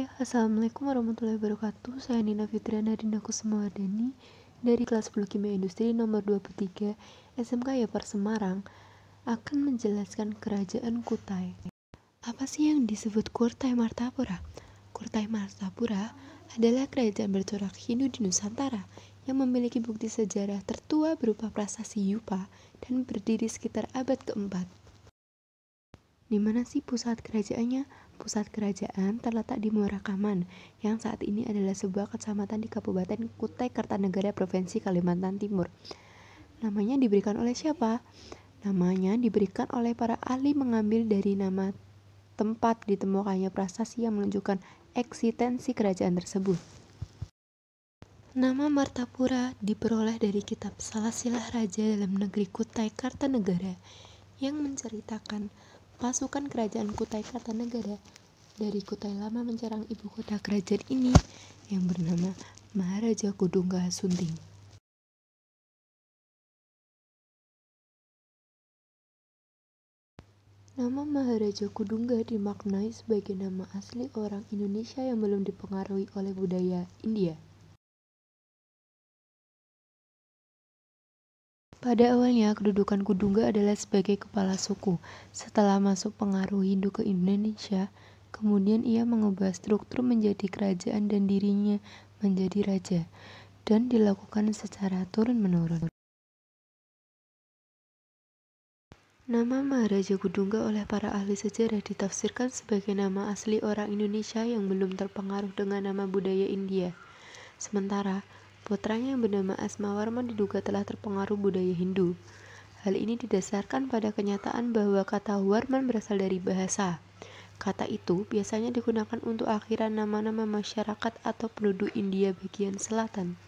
Hai, Assalamualaikum warahmatullahi wabarakatuh. Saya Nina Fitriana Dinda Kusumawardani dari kelas 10 Kimia Industri nomor 23 SMK Yapar Semarang akan menjelaskan Kerajaan Kutai. Apa sih yang disebut Kutai Martapura? Kutai Martapura adalah kerajaan bercorak Hindu di Nusantara yang memiliki bukti sejarah tertua berupa prasasti Yupa dan berdiri sekitar abad keempat. Di mana sih pusat kerajaannya? Pusat kerajaan terletak di Muarakaman, yang saat ini adalah sebuah kecamatan di Kabupaten Kutai Kartanegara, Provinsi Kalimantan Timur. Namanya diberikan oleh siapa? Namanya diberikan oleh para ahli mengambil dari nama tempat ditemukannya prasasti yang menunjukkan eksistensi kerajaan tersebut. Nama Martapura diperoleh dari kitab Salasilah Raja dalam negeri Kutai Kartanegara yang menceritakan pasukan kerajaan Kutai Kartanegara dari Kutai Lama menyerang ibu kota kerajaan ini yang bernama Maharaja Kudungga Sunting. Nama Maharaja Kudungga dimaknai sebagai nama asli orang Indonesia yang belum dipengaruhi oleh budaya India. Pada awalnya, kedudukan Kudungga adalah sebagai kepala suku. Setelah masuk pengaruh Hindu ke Indonesia, kemudian ia mengubah struktur menjadi kerajaan dan dirinya menjadi raja, dan dilakukan secara turun-menurun. Nama Maharaja Kudungga oleh para ahli sejarah ditafsirkan sebagai nama asli orang Indonesia yang belum terpengaruh dengan nama budaya India. Sementara, putranya yang bernama Asmawarman diduga telah terpengaruh budaya Hindu. Hal ini didasarkan pada kenyataan bahwa kata Warman berasal dari bahasa. Kata itu biasanya digunakan untuk akhiran nama-nama masyarakat atau penduduk India bagian selatan.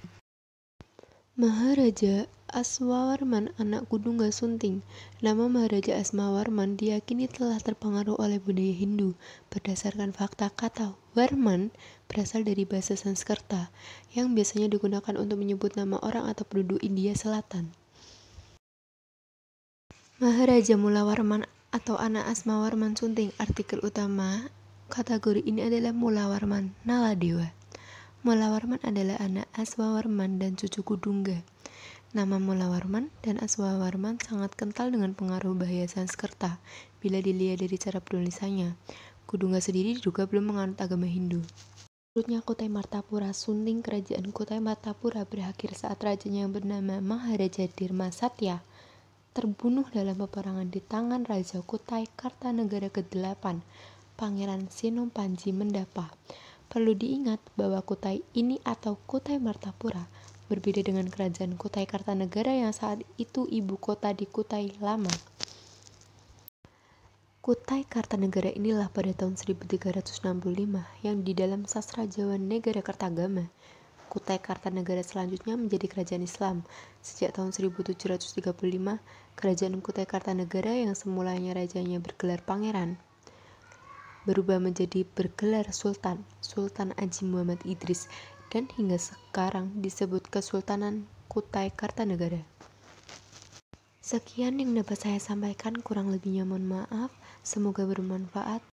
Maharaja Asmawarman anak Kudungga Sunting. Nama Maharaja Asmawarman diyakini telah terpengaruh oleh budaya Hindu berdasarkan fakta kata Warman berasal dari bahasa Sanskerta yang biasanya digunakan untuk menyebut nama orang atau penduduk India Selatan. Maharaja Mulawarman atau anak Asmawarman Sunting. Artikel utama kategori ini adalah Mulawarman Naladewa. Mulawarman adalah anak Aswawarman dan cucu Kudungga. Nama Mulawarman dan Aswawarman sangat kental dengan pengaruh bahasa Sanskerta bila dilihat dari cara penulisannya. Kudungga sendiri diduga belum menganut agama Hindu. Menurutnya Kutai Martapura Sunting, kerajaan Kutai Martapura berakhir saat rajanya yang bernama Maharaja Dirma Satya terbunuh dalam peperangan di tangan Raja Kutai Kartanegara ke-8, Pangeran Senopati Mendapa. Perlu diingat bahwa Kutai ini atau Kutai Martapura berbeda dengan kerajaan Kutai Kartanegara yang saat itu ibu kota di Kutai Lama. Kutai Kartanegara inilah pada tahun 1365 yang di dalam sastra Jawa Negara Kertagama. Kutai Kartanegara selanjutnya menjadi kerajaan Islam. Sejak tahun 1735, kerajaan Kutai Kartanegara yang semulanya rajanya bergelar pangeran berubah menjadi bergelar Sultan, Sultan Haji Muhammad Idris, dan hingga sekarang disebut Kesultanan Kutai Kartanegara. Sekian yang dapat saya sampaikan, kurang lebihnya mohon maaf, semoga bermanfaat.